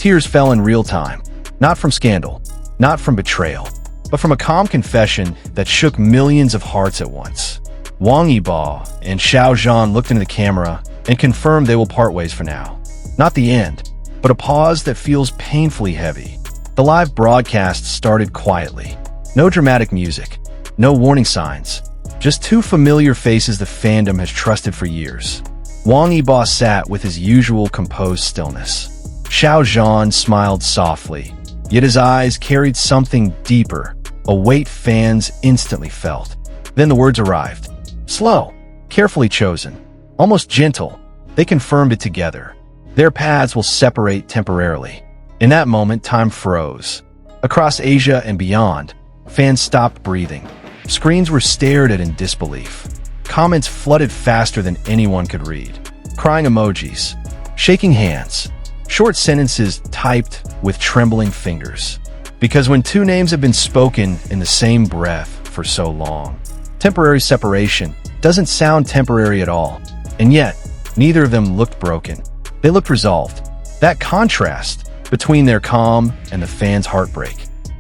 Tears fell in real time, not from scandal, not from betrayal, but from a calm confession that shook millions of hearts at once. Wang Yibo and Xiao Zhan looked into the camera and confirmed they will part ways for now. Not the end, but a pause that feels painfully heavy. The live broadcast started quietly. No dramatic music, no warning signs, just two familiar faces the fandom has trusted for years. Wang Yibo sat with his usual composed stillness. Xiao Zhan smiled softly, yet his eyes carried something deeper, a weight fans instantly felt. Then the words arrived. Slow, carefully chosen, almost gentle. They confirmed it together. Their paths will separate temporarily. In that moment, time froze. Across Asia and beyond, fans stopped breathing. Screens were stared at in disbelief. Comments flooded faster than anyone could read. Crying emojis, shaking hands, short sentences typed with trembling fingers. Because when two names have been spoken in the same breath for so long, temporary separation doesn't sound temporary at all. And yet, neither of them looked broken. They looked resolved. That contrast between their calm and the fans' heartbreak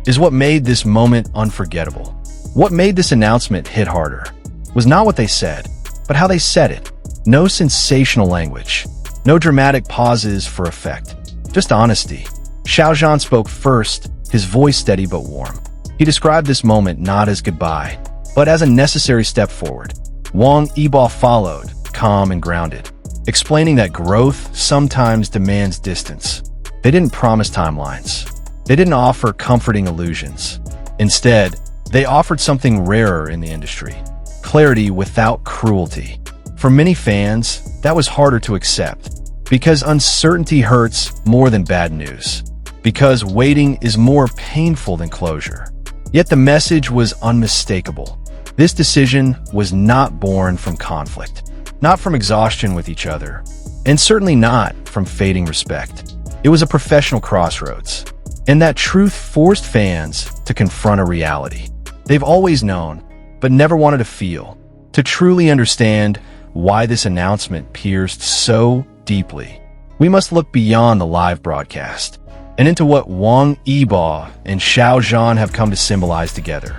is what made this moment unforgettable. What made this announcement hit harder was not what they said, but how they said it. No sensational language, no dramatic pauses for effect, just honesty. Xiao Zhan spoke first, his voice steady but warm. He described this moment not as goodbye, but as a necessary step forward. Wang Yibo followed, calm and grounded, explaining that growth sometimes demands distance. They didn't promise timelines. They didn't offer comforting illusions. Instead, they offered something rarer in the industry: clarity without cruelty. For many fans, that was harder to accept, because uncertainty hurts more than bad news, because waiting is more painful than closure. Yet the message was unmistakable. This decision was not born from conflict, not from exhaustion with each other, and certainly not from fading respect. It was a professional crossroads, and that truth forced fans to confront a reality they've always known, but never wanted to feel, to truly understand why this announcement pierced so deeply. We must look beyond the live broadcast and into what Wang Yibo and Xiao Zhan have come to symbolize together.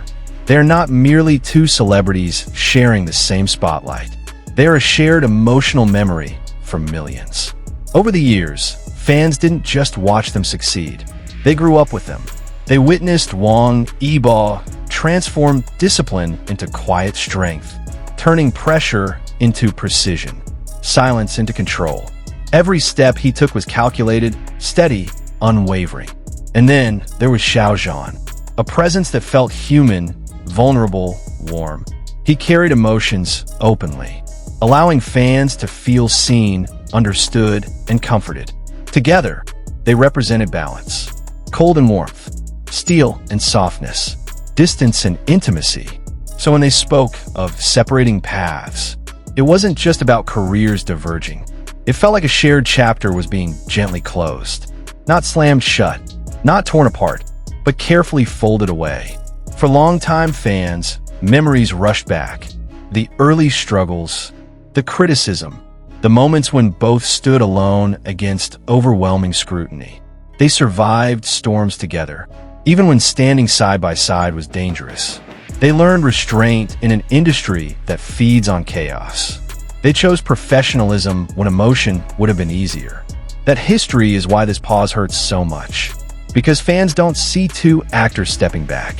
They are not merely two celebrities sharing the same spotlight. They are a shared emotional memory for millions. Over the years, fans didn't just watch them succeed. They grew up with them. They witnessed Wang Yibo transform discipline into quiet strength, turning pressure into precision, silence into control. Every step he took was calculated, steady, unwavering. And then there was Xiao Zhan, a presence that felt human, vulnerable, warm. He carried emotions openly, allowing fans to feel seen, understood, and comforted. Together, they represented balance: cold and warmth, steel and softness, distance and intimacy. So when they spoke of separating paths, it wasn't just about careers diverging. It felt like a shared chapter was being gently closed, not slammed shut, not torn apart, but carefully folded away. For longtime fans, memories rushed back. The early struggles, the criticism, the moments when both stood alone against overwhelming scrutiny. They survived storms together, even when standing side by side was dangerous. They learned restraint in an industry that feeds on chaos. They chose professionalism when emotion would have been easier. That history is why this pause hurts so much, because fans don't see two actors stepping back.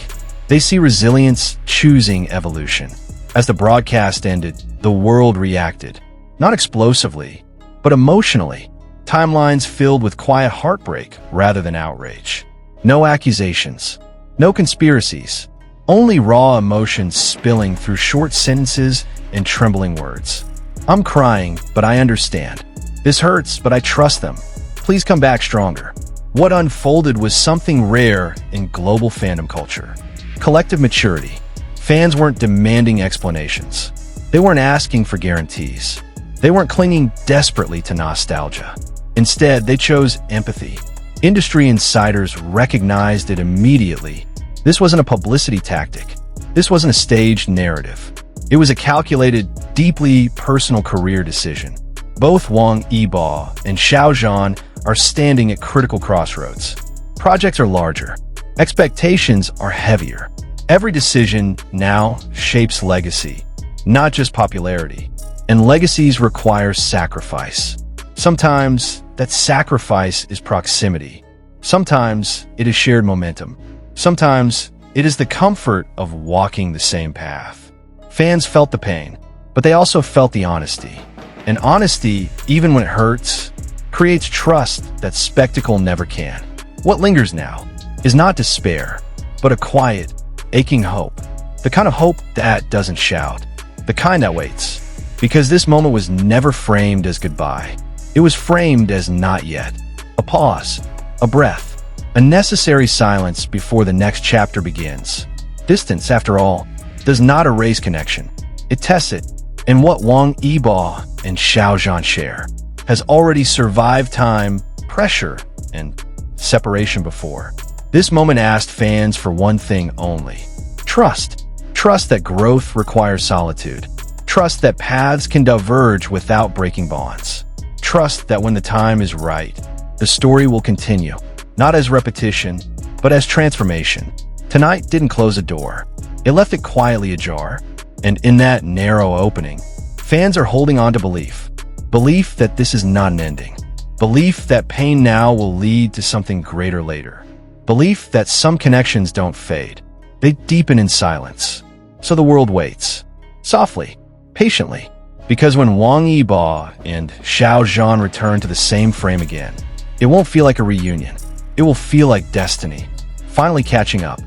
They see resilience choosing evolution. As the broadcast ended, the world reacted, not explosively, but emotionally. Timelines filled with quiet heartbreak rather than outrage. No accusations, no conspiracies, only raw emotions spilling through short sentences and trembling words. I'm crying, but I understand. This hurts, but I trust them. Please come back stronger. What unfolded was something rare in global fandom culture: collective maturity. Fans weren't demanding explanations. They weren't asking for guarantees. They weren't clinging desperately to nostalgia. Instead, they chose empathy. Industry insiders recognized it immediately. This wasn't a publicity tactic. This wasn't a staged narrative. It was a calculated, deeply personal career decision. Both Wang Yibo and Xiao Zhan are standing at critical crossroads. Projects are larger. Expectations are heavier. Every decision now shapes legacy, not just popularity. And legacies require sacrifice. Sometimes that sacrifice is proximity. Sometimes it is shared momentum. Sometimes it is the comfort of walking the same path. Fans felt the pain, but they also felt the honesty. And honesty, even when it hurts, creates trust that spectacle never can. What lingers now is not despair, but a quiet, aching hope. The kind of hope that doesn't shout. The kind that waits. Because this moment was never framed as goodbye. It was framed as not yet. A pause, a breath, a necessary silence before the next chapter begins. Distance, after all, does not erase connection. It tests it, and what Wang Yibo and Xiao Zhan share has already survived time, pressure, and separation before. This moment asked fans for one thing only: trust. Trust that growth requires solitude. Trust that paths can diverge without breaking bonds. Trust that when the time is right, the story will continue, not as repetition, but as transformation. Tonight didn't close a door. It left it quietly ajar. And in that narrow opening, fans are holding on to belief. Belief that this is not an ending. Belief that pain now will lead to something greater later. Belief that some connections don't fade. They deepen in silence. So the world waits. Softly. Patiently, because when Wang Yibo and Xiao Zhan return to the same frame again, it won't feel like a reunion. It will feel like destiny, finally catching up.